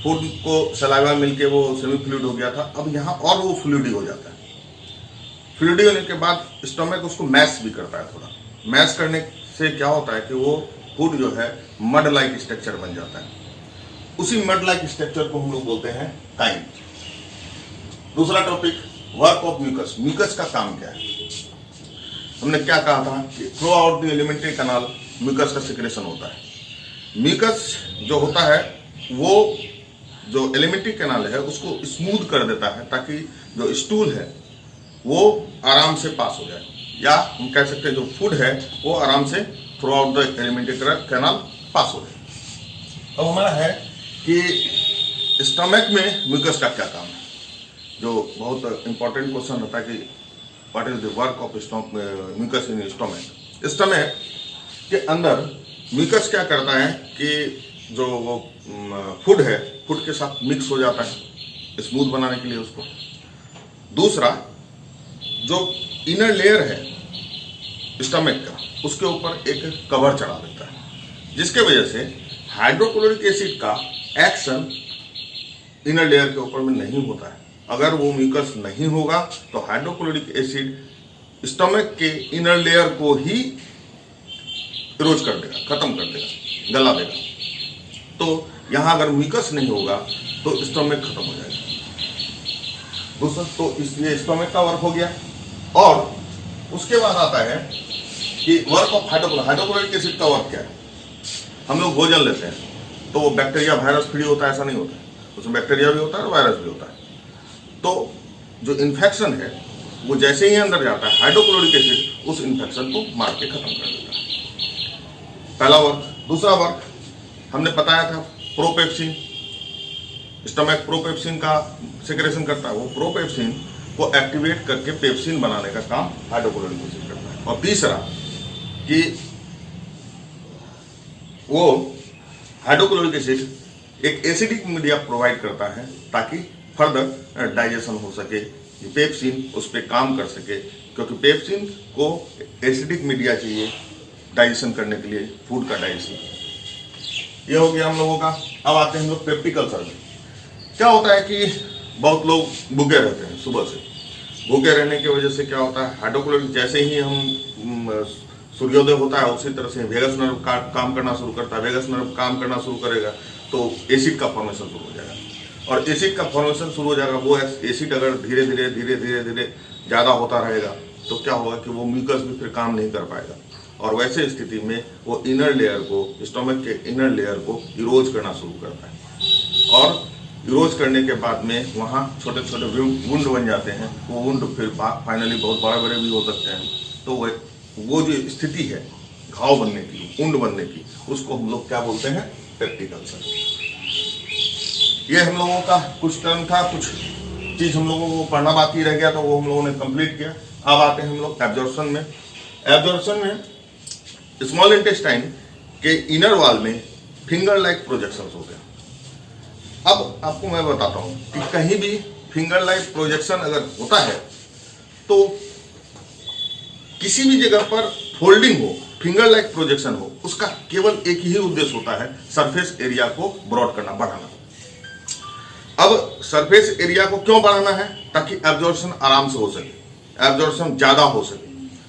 फूड को सलाइवा मिलके वो सेमी फ्लूइड हो गया था, अब यहाँ और वो फ्लूइडी हो जाता है। फ्लूइडी होने के बाद स्टोमक उसको मैश भी करता है। थोड़ा मैश करने से क्या होता है कि वो फूड जो है मड लाइक स्ट्रक्चर बन जाता है। उसी मड लाइक स्ट्रक्चर को हम लोग बोलते हैं काइल। दूसरा topic, work of mucus. Mucus का काम क्या है? हमने क्या कहा था कि throughout the alimentary canal mucus का सिक्रेशन होता है। म्यूकस जो होता है वो जो एलिमेंट्री कैनाल है उसको स्मूथ कर देता है, ताकि जो स्टूल है वो आराम से पास हो जाए, या हम कह सकते हैं जो फूड है वो आराम से throughout the alimentary canal pass हो जाए। अब हमारा है कि स्टमक में म्यूकस का क्या काम है, जो बहुत इंपॉर्टेंट क्वेश्चन रहता है कि what is the work of mucus in stomach. Stomach के अंदर म्यूकस क्या करता है कि जो वो फूड है, फूड के साथ मिक्स हो जाता है स्मूथ बनाने के लिए उसको। दूसरा, जो इनर लेयर है स्टमक का, उसके ऊपर एक कवर चढ़ा देता है, जिसके वजह से हाइड्रोक्लोरिक एसिड का एक्शन इनर लेयर के ऊपर में नहीं होता है। अगर वो म्यूकस नहीं होगा तो हाइड्रोक्लोरिक एसिड स्टमक के इनर लेयर को ही इरोज कर देगा, खत्म कर देगा, गला देगा। तो यहाँ अगर म्यूकस नहीं होगा तो स्टमक खत्म हो जाएगा। दूसरा, तो इसलिए स्टमक का वर्क हो गया। और उसके बाद आता है कि वर्क ऑफ हाइड्रोक्लोरिक एसिड का वर्क क्या है। हम लोग भोजन लेते हैं तो वो बैक्टीरिया वायरस फ्री होता है, ऐसा नहीं होता है, उसमें बैक्टीरिया भी होता है और वायरस भी होता है। तो जो इन्फेक्शन है वो जैसे ही अंदर जाता है, हाइड्रोक्लोरिक एसिड उस इन्फेक्शन को मार के खत्म कर देता है। पहला वर्क। दूसरा वर्क हमने बताया था प्रोपेप्सिन, स्टमक प्रोपेप्सिन का सिक्रेशन करता है। वो प्रोपेप्सिन को एक्टिवेट करके पेप्सिन बनाने का काम हाइड्रोक्लोरिक एसिड करता है। और तीसरा कि वो हाइड्रोक्लोरिक एसिड एक एसिडिक मीडिया प्रोवाइड करता है ताकि फर्दर डाइजेशन हो सके, पेप्सिन उस पर काम कर सके, क्योंकि पेप्सिन को एसिडिक मीडिया चाहिए डाइजेशन करने के लिए, फूड का डाइजेशन। ये हो गया हम लोगों का। अब आते हैं हम लोग पेप्टिक अल्सर में। क्या होता है कि बहुत लोग भूखे रहते हैं सुबह से। भूखे रहने की वजह से क्या होता है, हाइड्रोक्लोरिक जैसे ही हम सूर्योदय होता है उसी तरह से वेगस नर्व का काम करना शुरू करता है। वेगस नर्व काम करना शुरू करेगा तो एसिड का फॉर्मेशन शुरू हो जाएगा। और एसिड का फॉर्मेशन शुरू हो जाएगा, वो एसिड अगर धीरे धीरे धीरे धीरे धीरे ज़्यादा होता रहेगा तो क्या होगा कि वो म्यूकस भी फिर काम नहीं कर पाएगा। और वैसे स्थिति में वो इनर लेयर को, स्टोमक के इनर लेयर को इरोज करना शुरू करता है। और इरोज करने के बाद में वहाँ छोटे छोटे वुंड बन जाते हैं। वो वुंड फिर फाइनली बहुत बड़े बड़े भी हो सकते हैं। तो वो जो स्थिति है घाव बनने की, वुंड बनने की, उसको हम लोग क्या बोलते हैं, पेप्टिक अल्सर। ये हम लोगों का कुछ टर्म था, कुछ चीज हम लोगों को पढ़ना बाकी रह गया, तो वो हम लोगों ने कंप्लीट किया। अब आते हैं हम लोग एब्जॉर्प्शन में। एब्जॉर्प्शन में स्मॉल इंटेस्टाइन के इनर वॉल में फिंगर लाइक प्रोजेक्शंस होते हैं। अब आपको मैं बताता हूं कि कहीं भी फिंगर लाइक प्रोजेक्शन अगर होता है तो किसी भी जगह पर फोल्डिंग हो, फिंगर लाइक प्रोजेक्शन हो, उसका केवल एक ही उद्देश्य होता है, सरफेस एरिया को ब्रॉड करना, बढ़ाना। अब सरफेस एरिया को क्यों बढ़ाना है, ताकि एब्जॉर्प्शन आराम से हो सके, एब्जॉर्प्शन ज्यादा हो सके।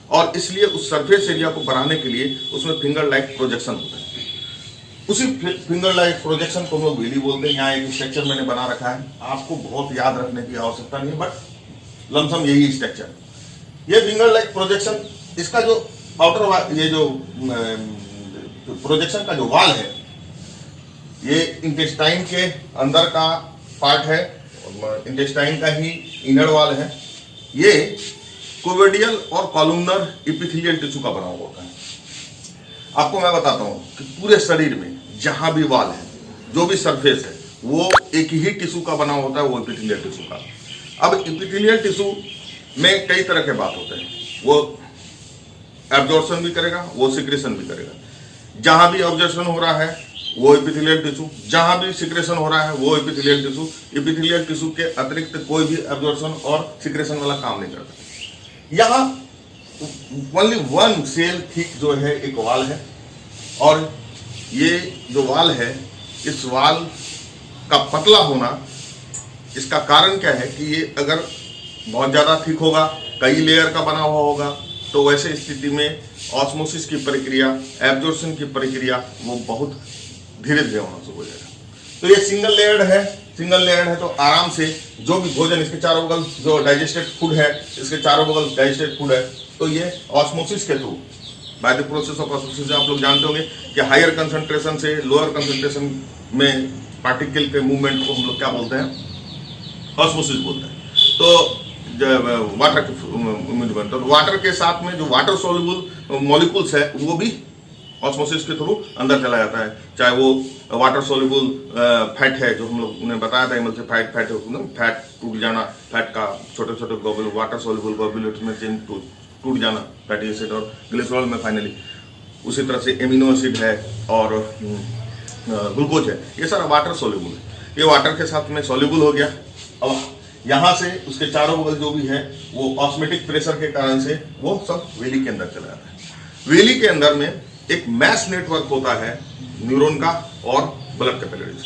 और इसलिए उस सरफेस एरिया को बढ़ाने के लिए उसमें फिंगर लाइक प्रोजेक्शन होता है। उसी फिंगर लाइक प्रोजेक्शन को हम लोग व्हीली बोलते हैं। यहाँ एक स्ट्रक्चर मैंने बना रखा है, आपको बहुत याद रखने की आवश्यकता नहीं है, बट लमसम यही स्ट्रक्चर। ये फिंगर लाइक प्रोजेक्शन, इसका जो आउटर, ये जो प्रोजेक्शन का जो वाल है, ये इंटेस्टाइन के अंदर का पार्ट है, इंटेस्टाइन का ही इनर वाल है। ये कोवेडियल और कॉलुमनर एपिथेलियल टिश्यू का बना हुआ होता है। आपको मैं बताता हूं कि पूरे शरीर में जहां भी वाल है, जो भी सरफेस है, वो एक ही टिश्यू का बना होता है, वो एपिथेलियल टिश्यू का। अब एपिथेलियल टिश्यू में कई तरह के बात होते हैं, वो एब्जॉर्प्शन भी करेगा, वो सिक्रेशन भी करेगा। जहां भी एब्जॉर्प्शन हो रहा है वो एपिथेलियल टिश्यू, जहां भी सिक्रेशन हो रहा है वो एपिथेलियल टिश्यू। एपिथेलियल टिश्यू के अतिरिक्त कोई भी एब्जॉर्प्शन और सिक्रेशन वाला काम नहीं करता। यहाँ ओनली वन सेल थिक जो है एक वाल है, और ये जो वाल है, इस वाल का पतला होना, इसका कारण क्या है कि ये अगर बहुत ज़्यादा थिक होगा, कई लेयर का बना हुआ होगा, तो वैसे स्थिति में ऑस्मोसिस की प्रक्रिया, एब्जॉर्प्शन की प्रक्रिया वो बहुत धीरे धीरे होना शुरू हो जाएगा। तो ये सिंगल लेयर्ड है, सिंगल लेयर्ड है तो आराम से जो भी भोजन, इसके चारों बगल जो डाइजेस्टेड फूड है, इसके चारों बगल डाइजेस्टेड फूड है, तो ये ऑस्मोसिस के through, by the process of osmosis, आप लोग जानते होंगे कि हायर कंसंट्रेशन से लोअर कंसंट्रेशन में पार्टिकल के मूवमेंट को हम लोग क्या बोलते हैं, ऑस्मोसिस बोलते हैं। तो वाटर मूवमेंट, तो वाटर के साथ में जो वाटर सोल्यूबल मॉलिक्यूल्स है वो भी ऑस्मोसिस के थ्रू अंदर चला जाता है। चाहे वो वाटर सोल्यूबल फैट है, जो हम लोग ने बताया था, एमल्सिफाइड फैट है, फैट टूट जाना, फैट का छोटे छोटे ग्लोबुल, वाटर सोल्यूबल ग्लोबुलेट्स में चेंज टूट जाना, फैटी एसिड और ग्लिसरॉल में फाइनली, उसी तरह से एमिनो एसिड है और ग्लूकोज है, ये सारा वाटर सोल्यूबल है। ये वाटर के साथ में सोल्यूबल हो गया। अब यहाँ से उसके चारों बगल जो भी है वो ऑस्मेटिक प्रेशर के कारण से वो सब वेली के अंदर चला जाता है। वेली के अंदर में एक मैस नेटवर्क होता है न्यूरॉन का और ब्लड कैपिलरीज।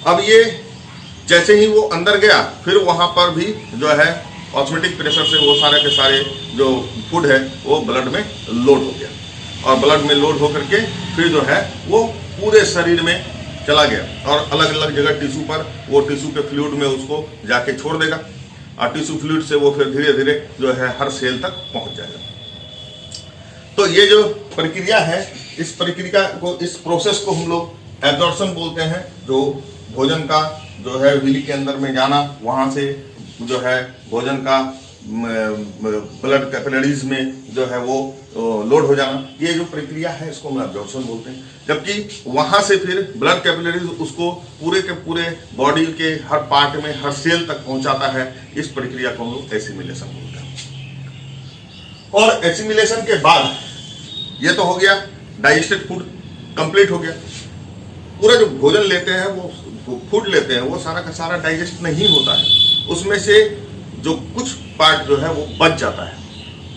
अब ये जैसे ही वो अंदर गया फिर वहां पर भी जो है ऑस्मेटिक प्रेशर से वो सारे के सारे जो फूड है वो ब्लड में लोड हो गया और ब्लड में लोड होकर के फिर जो है वो पूरे शरीर में चला गया और अलग अलग जगह टिश्यू पर वो टिश्यू के फ्लूइड में उसको जाके छोड़ देगा और टिश्यू फ्लूइड से वो फिर धीरे धीरे जो है हर सेल तक पहुंच जाएगा। तो ये जो प्रक्रिया है, इस प्रक्रिया को, इस प्रोसेस को हम लोग एब्जॉर्प्शन बोलते हैं। जो भोजन का जो है विली के अंदर में जाना, वहां से जो है भोजन का ब्लड कैपिलरीज में जो है वो लोड हो जाना, ये जो प्रक्रिया है इसको हम एब्जॉर्प्शन बोलते हैं। जबकि वहां से फिर ब्लड कैपिलरीज उसको पूरे के पूरे बॉडी के हर पार्ट में हर सेल तक पहुंचाता है। इस प्रक्रिया को हम लोग एसिमिलेशन बोलते हैं। और एसिमिलेशन के बाद ये तो हो गया, डाइजेस्टेड फूड कंप्लीट हो गया। पूरा जो भोजन लेते हैं वो फूड लेते हैं वो सारा का सारा डाइजेस्ट नहीं होता है, उसमें से जो कुछ पार्ट जो है वो बच जाता है।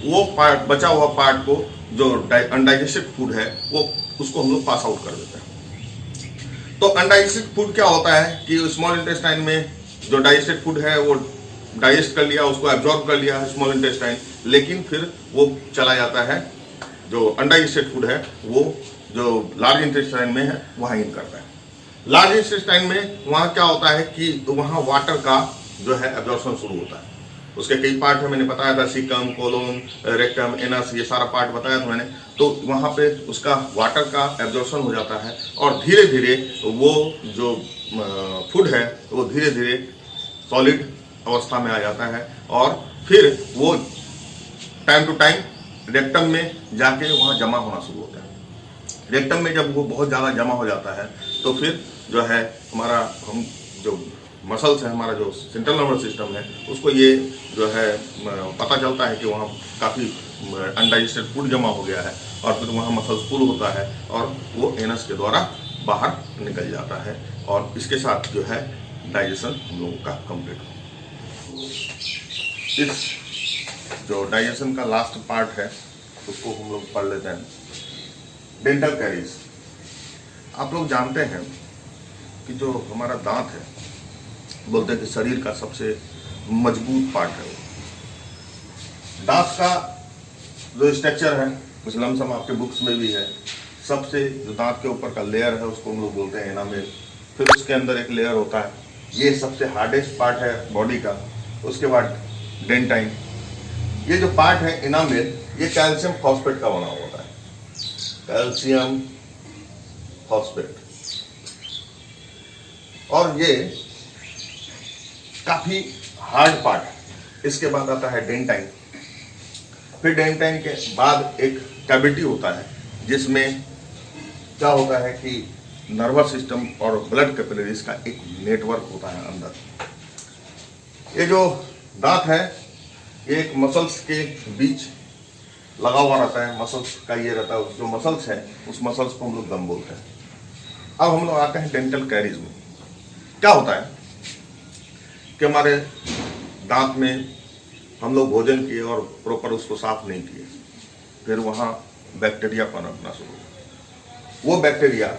वो पार्ट, बचा हुआ पार्ट को जो अनडाइजेस्टेड फूड है वो उसको हम लोग पास आउट कर देते हैं। तो अनडाइजेस्टेड फूड क्या होता है कि स्मॉल इंटेस्टाइन में जो डाइजेस्टेड फूड है वो डाइजेस्ट कर लिया, उसको एब्जॉर्ब कर लिया स्मॉल इंटेस्टाइन, लेकिन फिर वो चला जाता है, जो अनडाइजेस्टेड फूड है वो जो लार्ज इंटेस्टाइन में है वहाँ इन करता है। लार्ज इंटेस्टाइन में वहाँ क्या होता है कि वहाँ वाटर का जो है एब्जॉर्प्शन शुरू होता है। उसके कई पार्ट है, मैंने बताया था, सीकम, कोलोन, रेक्टम, एनस, ये सारा पार्ट बताया था मैंने। तो वहाँ पे उसका वाटर का एब्जॉर्प्शन हो जाता है और धीरे धीरे वो जो फूड है वो धीरे धीरे सॉलिड अवस्था में आ जाता है और फिर वो टाइम टू टाइम रेक्टम में जाके वहाँ जमा होना शुरू होता है। रेक्टम में जब वो बहुत ज़्यादा जमा हो जाता है तो फिर जो है हमारा हम जो मसल्स है, हमारा जो सेंट्रल नर्वस सिस्टम है, उसको ये जो है पता चलता है कि वहाँ काफ़ी अनडाइजेस्टेड फूड जमा हो गया है और फिर वहाँ मसल्स फुल होता है और वो एनस के द्वारा बाहर निकल जाता है और इसके साथ जो है डाइजेशन हम लोगों का कंप्लीट हो। इस जो डाइजेशन का लास्ट पार्ट है उसको हम लोग पढ़ लेते हैं, डेंटल कैरीज। आप लोग जानते हैं कि जो हमारा दांत है, बोलते हैं कि शरीर का सबसे मजबूत पार्ट है। दांत का जो स्ट्रक्चर है कुछ लमसम आपके बुक्स में भी है। सबसे जो दांत के ऊपर का लेयर है उसको हम लोग बोलते हैं एनामेल। फिर उसके अंदर एक लेयर होता है, ये सबसे हार्डेस्ट पार्ट है बॉडी का। उसके बाद डेंटाइन। ये जो पार्ट है एनामेल, ये कैल्शियम फॉस्फेट का बना होता है, कैल्शियम फॉस्फेट। और ये काफी हार्ड पार्ट है। इसके बाद आता है डेंटाइन। फिर डेंटाइन के बाद एक कैविटी होता है जिसमें क्या होता है कि नर्वस सिस्टम और ब्लड कैपिलरीज का एक नेटवर्क होता है अंदर। ये जो दांत है ये एक मसल्स के बीच लगा हुआ रहता है, मसल्स का ये रहता है, जो मसल्स है उस मसल्स को हम लोग गम बोलते हैं। अब हम लोग आते हैं डेंटल कैरीज में। क्या होता है कि हमारे दांत में हम लोग भोजन किए और प्रॉपर उसको साफ नहीं किए, फिर वहाँ बैक्टीरिया पनपना शुरू हुआ। वो बैक्टीरिया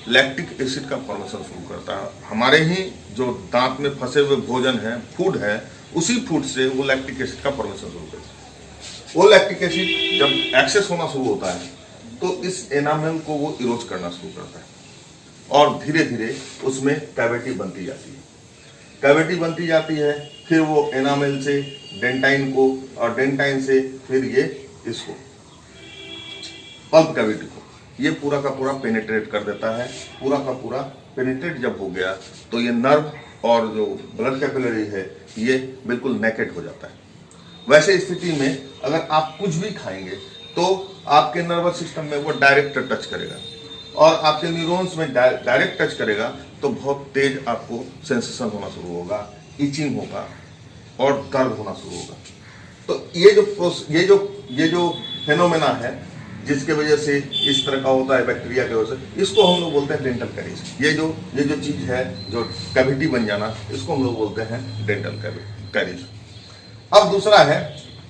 लैक्टिक एसिड का फॉर्मेशन शुरू करता है। हमारे ही जो दांत में फंसे हुए भोजन है, फूड है, उसी फूड से वो लैक्टिक एसिड का फॉर्मेशन शुरू करता है। वो लैक्टिक एसिड जब एक्सेस होना शुरू होता है तो इस एनामेल को वो इरोज करना शुरू करता है और धीरे धीरे उसमें कैविटी बनती जाती है। कैविटी बनती जाती है, फिर वो एनामेल से डेंटाइन को और डेंटाइन से फिर ये इसको पल्प कैविटी को ये पूरा का पूरा पेनिट्रेट कर देता है। पूरा का पूरा पेनिट्रेट जब हो गया तो ये नर्व और जो ब्लड कैपिलरी है ये बिल्कुल नेकेड हो जाता है। वैसे स्थिति में अगर आप कुछ भी खाएंगे तो आपके नर्वस सिस्टम में वो डायरेक्ट टच करेगा और आपके न्यूरॉन्स में डायरेक्ट टच करेगा तो बहुत तेज आपको सेंसेशन होना शुरू होगा, इचिंग होगा और दर्द होना शुरू होगा। तो ये जो फेनोमेना है जिसके वजह से इस तरह का होता है बैक्टीरिया की वजह से, इसको हम लोग बोलते हैं डेंटल कैरीज। ये जो चीज़ है, जो कैविटी बन जाना, इसको हम लोग बोलते हैं डेंटल कैरीज। अब दूसरा है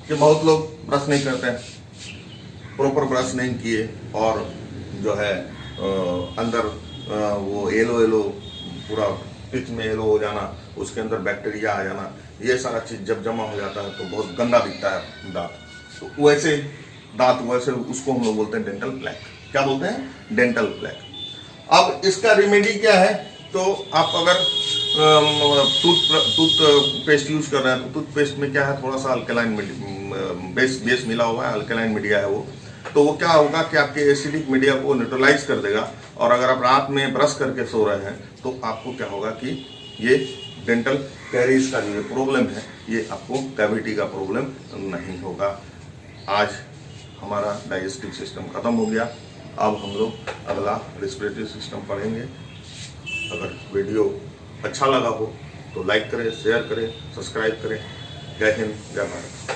कि बहुत लोग ब्रश नहीं करते हैं, प्रॉपर ब्रश नहीं किए, और जो है अंदर वो येलो पूरा टिच में येलो हो जाना, उसके अंदर बैक्टीरिया आ जाना, ये सारा चीज़ जब जमा हो जाता है तो बहुत गंदा दिखता है दांत। तो वैसे उसको हम लोग बोलते हैं डेंटल प्लैक। क्या बोलते हैं? Dental plaque. अब इसका रेमेडी क्या है? तो आप अगर टूथ पेस्ट यूज कर रहे हैं, तो टूथ पेस्ट में क्या है, थोड़ा सा अल्कलाइन बेस मिला हुआ है, अल्कलाइन मीडिया है वो। तो वो क्या होगा कि आपके एसिडिक मीडिया को न्यूट्रलाइज कर देगा, और अगर आप रात में ब्रश करके सो रहे हैं तो आपको क्या होगा कि ये डेंटल कैरीज का जो प्रॉब्लम है, ये आपको कैविटी का प्रॉब्लम नहीं होगा। आज हमारा डाइजेस्टिव सिस्टम खत्म हो गया, अब हम लोग अगला रेस्पिरेटरी सिस्टम पढ़ेंगे। अगर वीडियो अच्छा लगा हो तो लाइक करें, शेयर करें, सब्सक्राइब करें। जय हिंद, जय भारत।